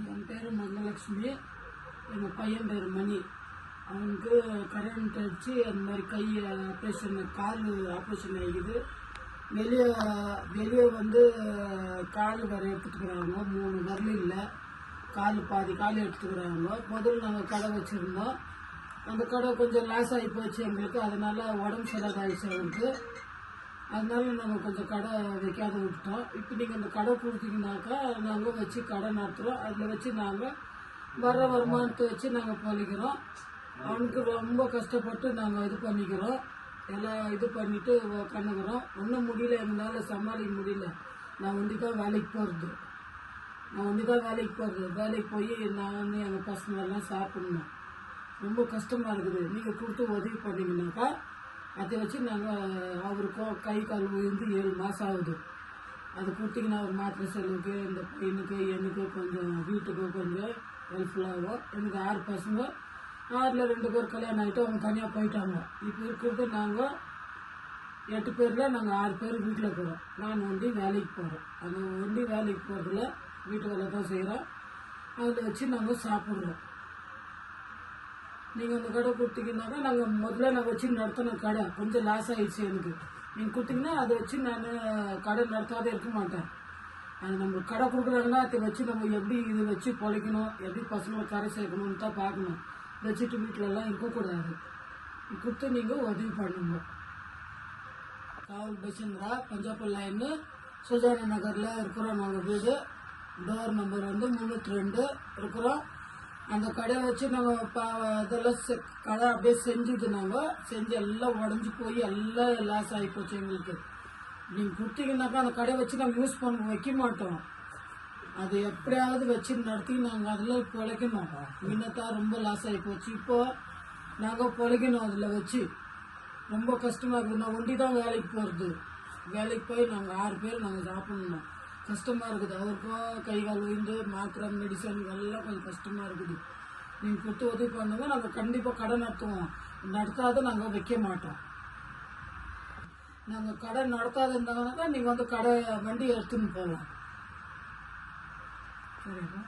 என் பேர் மகலட்சுமி, எங்கள் பையன் பேர் மணி. அவனுக்கு கரண்ட் அடித்து அந்த மாதிரி கை ஆப்ரேஷன், கால் ஆப்ரேஷன் ஆகிக்குது. வெளியே வெளியே வந்து கால் வேறு எடுத்துட்டுக்கிறாங்க, 3 வரலும் இல்லை, கால் பாதி கால் எடுத்துக்கிறாங்க. முதல்ல நாங்கள் கடை வச்சுருந்தோம், அந்த கடை கொஞ்சம் லாஸ் ஆகி போச்சு எங்களுக்கு. அதனால் உடம்பு சரியாகிடுச்சு அவனுக்கு. அதனால நாங்கள் கொஞ்சம் கடை வைக்காத விட்டோம். இப்போ நீங்கள் அந்த கடை கொடுத்தீங்கன்னாக்கா நாங்கள் வச்சு கடை நடத்துகிறோம். அதில் வச்சு நாங்கள் வர வருமானத்தை வச்சு நாங்கள் பொழைக்கிறோம். அவனுக்கு ரொம்ப கஷ்டப்பட்டு நாங்கள் இது பண்ணிக்கிறோம், எல்லாம் இது பண்ணிவிட்டு கண்ணுக்கிறோம். ஒன்றும் முடியல, எங்களால் சமாளிக்க முடியல. நான் ஒண்டி தான் வேலைக்கு போகிறது, வேலைக்கு போய் நான் எங்கள் பசங்களெல்லாம் சாப்பிட்ணும். ரொம்ப கஷ்டமாக இருக்குது. நீங்கள் கொடுத்து உதவி பண்ணிங்கனாக்கா அதை வச்சு நாங்கள், அவருக்கும் கை கால் விழுந்து 7 மாதம் ஆகுது. அது கொடுத்தீங்கன்னா ஒரு மாத்திரை செலவுக்கு, இந்த பையனுக்கு எனக்கு கொஞ்சம் வீட்டுக்கு கொஞ்சம் ஹெல்ப்ஃபுல்லாகும். எனக்கு 6 பசங்க, 6ல் 2 பேர் கல்யாணம் ஆகிட்டு அவங்க தனியாக போயிட்டாங்க. இப்போ இருக்கிறது நாங்கள் 8 பேரில் நாங்கள் 6 பேர் வீட்டில் இருக்கிறோம். நான் ஒண்டி வேலைக்கு போகிறோம். அந்த ஒண்டி வேலைக்கு போகிறதுல வீட்டு வேலை தான் செய்கிறோம். அதில் வச்சு நாங்கள் சாப்பிட்றோம். நீங்கள் அந்த கடை கொடுத்தீங்கன்னாக்கா முதல்ல நான் வச்சு நடத்தின கடை கொஞ்சம் லாஸ் ஆகிடுச்சு எனக்கு. நீங்கள் கொடுத்தீங்கன்னா அதை வச்சு நான் கடை நடத்தாத இருக்க மாட்டேன். அது நம்ம கடை கொடுக்குறாங்கன்னா அதை வச்சு நம்ம எப்படி இது வச்சு பொழைக்கணும், எப்படி பசங்களை கரை சேர்க்கணும்னு தான் பார்க்கணும். வச்சுட்டு வீட்டிலலாம் இருக்கக்கூடாது. கொடுத்து நீங்கள் உதவி பண்ணுங்க. காவல் பசந்திரா, பஞ்சாப் லைன்னு, சுஜானா நகரில் இருக்கிறோம் நாங்கள் வீடு. டோர் நம்பர் வந்து 302 இருக்கிறோம். அந்த கடையை வச்சு நாங்கள் இதெல்லாம் கடை அப்படியே செஞ்சுது. நாங்கள் செஞ்சு எல்லாம் உடஞ்சி போய் எல்லாம் லாஸ் ஆகி போச்சு எங்களுக்கு. நீங்கள் கொடுத்தீங்கன்னாக்கா அந்த கடையை வச்சு நாங்கள் யூஸ் பண்ண வைக்க மாட்டோம். அது எப்படியாவது வச்சு நடத்தி நாங்கள் அதில் பொழைக்கணும். முன்னத்தான் ரொம்ப லாஸ் ஆகி போச்சு. இப்போது நாங்கள் பொழைக்கணும் அதில் வச்சு. ரொம்ப கஷ்டமாக இருக்குது. நான் ஒண்டி தான் வேலைக்கு போகிறது. வேலைக்கு போய் நாங்கள் 6 பேர் நாங்கள் சாப்பிட்ணும். கஷ்டமாக இருக்குது. அவருக்கும் கை கால் விழுந்து மாத்திரை மெடிசன் எல்லாம் கொஞ்சம் கஷ்டமாக இருக்குது. நீங்கள் கொடுத்து உதவி பண்ணுங்க. நாங்கள் கண்டிப்பாக கடை நடத்துவோம். நடத்தாத நாங்கள் வைக்க மாட்டோம். நாங்கள் கடை நடத்தாத இருந்தாங்கன்னாக்கா நீங்கள் வந்து கடை வண்டி எடுத்துன்னு போகலாம். சரிங்களா?